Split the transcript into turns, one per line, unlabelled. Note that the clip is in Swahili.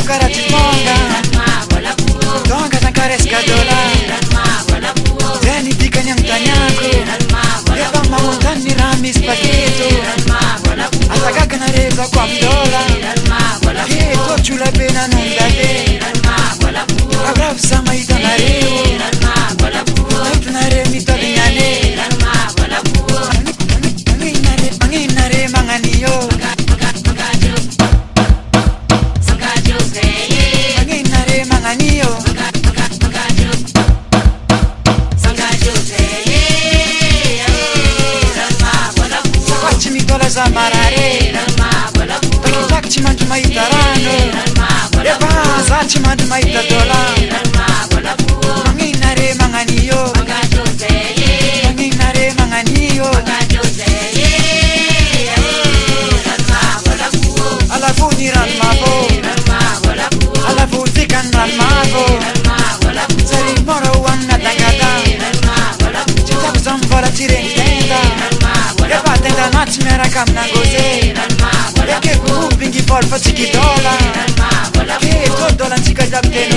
Karachiponga Tonga Zankareska Dola Zeni Dikanyang Tanyaku Eva Maundani Ramis Paketo Ataka Nareza kwa Mdola Hito Chula Pena Nundade Abrab Sama Itanareo Naitunare Mitolinyane Manginare Manganiyo Zamarare Takchi manju maitarano Eba zachi manju maitadola Manginare manganiyo Manginare manganiyo Alafu niran mabo Alafu zikan ran mabo Sari moro wana dangada Chitaku zambola tireng tenda Eba tenda nati mera kam nangoze Eke kuhu pingi polpa chiki dola Ke to dola chika japte